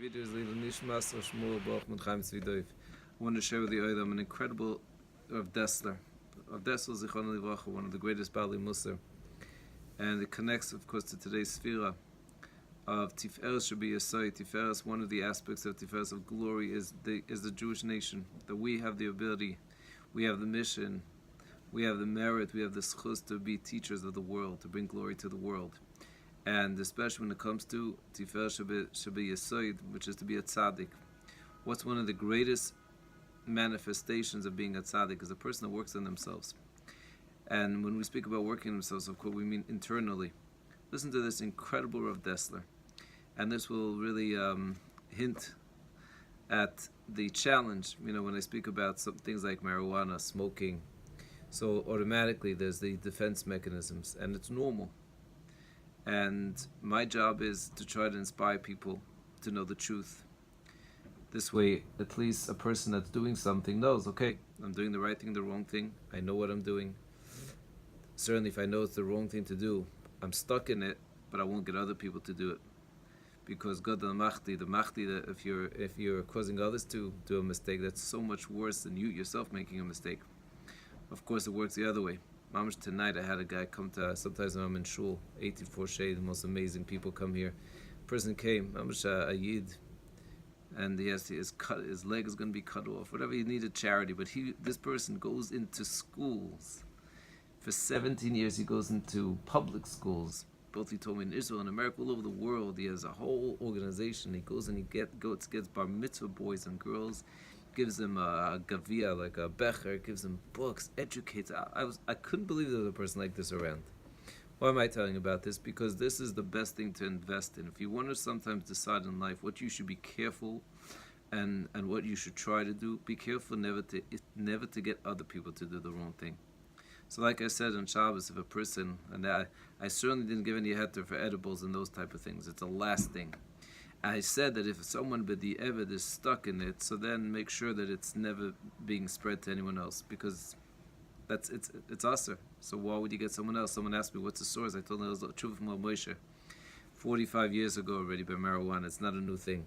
video is Leila Nishmas or Shmuel Bachman Chaim Tzvidoiv. I want to share with you an incredible Rav Dessler. Rav Dessler, Zichron Livracha, one of the greatest Bali Musar. And it connects, of course, to today's sefira of Tiferes should be a site. Tiferes, one of the aspects of Tiferes of glory is the Jewish nation. That we have the ability, we have the mission, we have the merit, we have the schus to be teachers of the world, to bring glory to the world. And especially when it comes to Tiferes should be a site, which is to be a tzaddik. What's one of the greatest manifestations of being a tzaddik is a person that works on themselves. And when we speak about working on themselves, of course, we mean internally. Listen to this incredible Rav Dessler. And this will really hint at the challenge, when I speak about some things like marijuana, smoking. So automatically there's the defense mechanisms, and it's normal. And my job is to try to inspire people to know the truth. This way, at least a person that's doing something knows, okay, I'm doing the right thing, the wrong thing. I know what I'm doing. Certainly if I know it's the wrong thing to do, I'm stuck in it, but I won't get other people to do it. Because God the Machti, that if you're causing others to do a mistake, that's so much worse than you yourself making a mistake. Of course, it works the other way. Mamash, tonight I had a guy come to, sometimes when I'm in shul, 84 Shade, the most amazing people come here. A person came, Mamash, a Yid, and his leg is going to be cut off, whatever, he needed charity, but this person goes into schools. For 17 years he goes into public schools. Both he told me in Israel and America, all over the world, he has a whole organization. He goes and he gets bar mitzvah boys and girls, gives them a gavia, like a becher, gives them books, educates. I couldn't believe there was a person like this around. Why am I telling you about this? Because this is the best thing to invest in. If you want to sometimes decide in life what you should be careful and what you should try to do, be careful never to get other people to do the wrong thing. So like I said on Shabbos, if a person, and I certainly didn't give any heter for edibles and those type of things. It's a last thing. I said that if someone b'di eved is stuck in it, so then make sure that it's never being spread to anyone else, because it's aser. So why would you get someone else? Someone asked me, what's the source? I told them it was a tshuva from Moshe, 45 years ago already, by marijuana. It's not a new thing.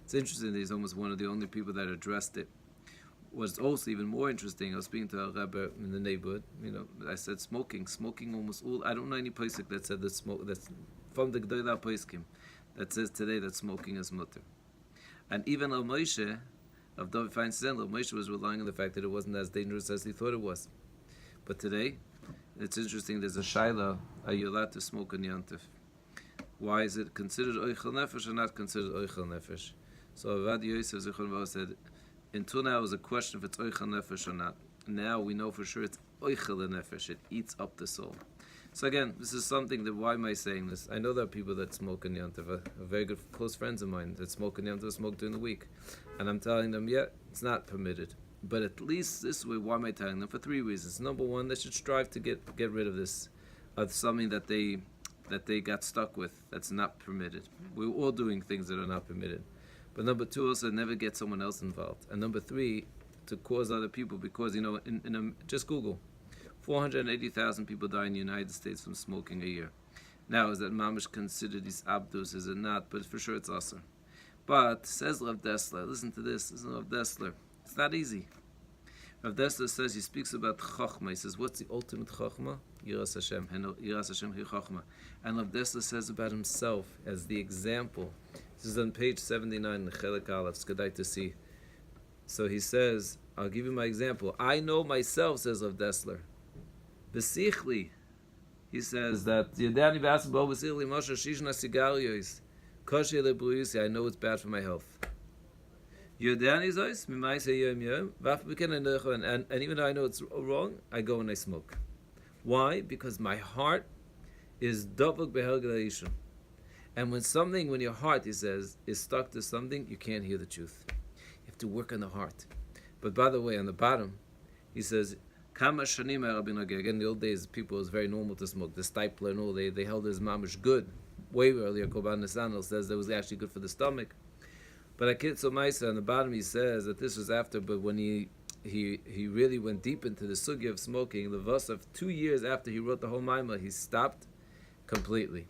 It's interesting that he's almost one of the only people that addressed it. What's also even more interesting, I was speaking to a Rebbe in the neighborhood, I said smoking almost all, I don't know any posek that said that that's from the G'dayla poskim, that says today that smoking is mutter. And even Al Moshe, of David Feinstein, Moshe was relying on the fact that it wasn't as dangerous as he thought it was. But today, it's interesting, there's a shaila, are you allowed to smoke on Yantif? Why is it considered oichel nefesh or not considered oichel nefesh? So Avad Yosef Zichron said, until now it was a question if it's oichel nefesh or not. Now we know for sure it's oichel nefesh, it eats up the soul. So again, this is something that, why am I saying this? I know there are people that smoke in Yantiv, a very good close friends of mine that smoke in Yantiv, smoke during the week. And I'm telling them, yeah, it's not permitted. But at least this way, why am I telling them? For three reasons. Number one, they should strive to get rid of this, of something that they got stuck with that's not permitted. We're all doing things that are not permitted. But number two, also never get someone else involved. And number three, to cause other people, because just Google, 480,000 people die in the United States from smoking a year. Now, is that mamish considered these abdus? Is it not? But for sure it's aser. But says Rav Dessler, listen to this. This is Rav Dessler. It's not easy. Rav Dessler says, he speaks about chokhmah. He says, what's the ultimate chokhmah? Yiras Hashem. Yiras Hashem hi chokhmah. And Rav Dessler says about himself as the example. This is on page 79 in the Chelik Aleph. It's good to see. So he says, I'll give you my example. I know myself, says Rav Dessler. Besichli, he says that Yadani Basabo Besichli Moshe Shishna Sigaryos Koshe Lebruyusi. I know it's bad for my health. Yadani Zois Mimaise Yom Yom Vaf and even though I know it's wrong, I go and I smoke. Why? Because my heart is Dovuk Behelgadayishim. And when your heart, he says, is stuck to something, you can't hear the truth. You have to work on the heart. But by the way, on the bottom, he says, Kama shanim again, in the old days, people, it was very normal to smoke. The stipler and all, they held his mamish good. Way earlier, Koban Nesanel says that was actually good for the stomach. But Akitzo Maisa, on the bottom, he says that this was after, but when he really went deep into the sugya of smoking, the Vasav, 2 years after he wrote the whole Maimah, he stopped completely.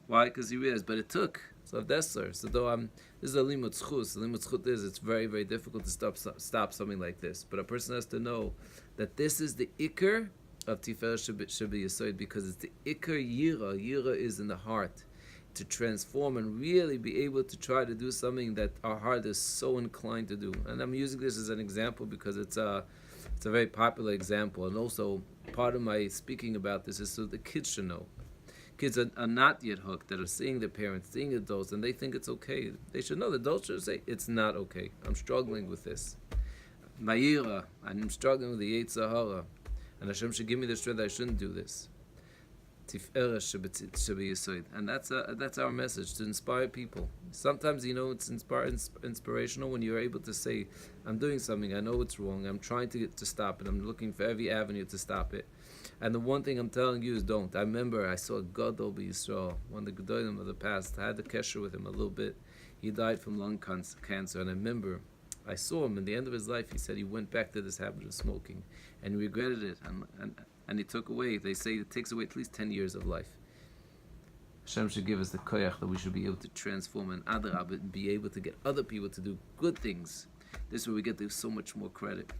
Why? Because he realized, but it took So Avdesler. So though this is a limud zchus. The limud zchut is it's very, very difficult to stop something like this. But a person has to know that this is the ikar of Tiferet Shabi Yisoid, because it's the ikar yira. Yira is in the heart, to transform and really be able to try to do something that our heart is so inclined to do. And I'm using this as an example because it's a very popular example, and also part of my speaking about this is so the kids should know. Kids are not yet hooked, that are seeing their parents, seeing adults, and they think it's okay. They should know. The adults should say, it's not okay. I'm struggling with this. Ma'ira, I'm struggling with the Yetzer Hara. And Hashem should give me the strength that I shouldn't do this. Tiferet Shabi Yisoid. And that's our message, to inspire people. Sometimes, it's inspirational when you're able to say, I'm doing something, I know it's wrong, I'm trying to stop it, I'm looking for every avenue to stop it. And the one thing I'm telling you is don't. I remember I saw Gadol B'Yisrael, one of the Gedolim of the past. I had the kesher with him a little bit. He died from lung cancer, and I remember I saw him, in the end of his life, he said he went back to this habit of smoking, and he regretted it, and he took away, they say it takes away at least 10 years of life. Hashem should give us the koyach that we should be able to transform and adarab and be able to get other people to do good things. This is where we get so much more credit.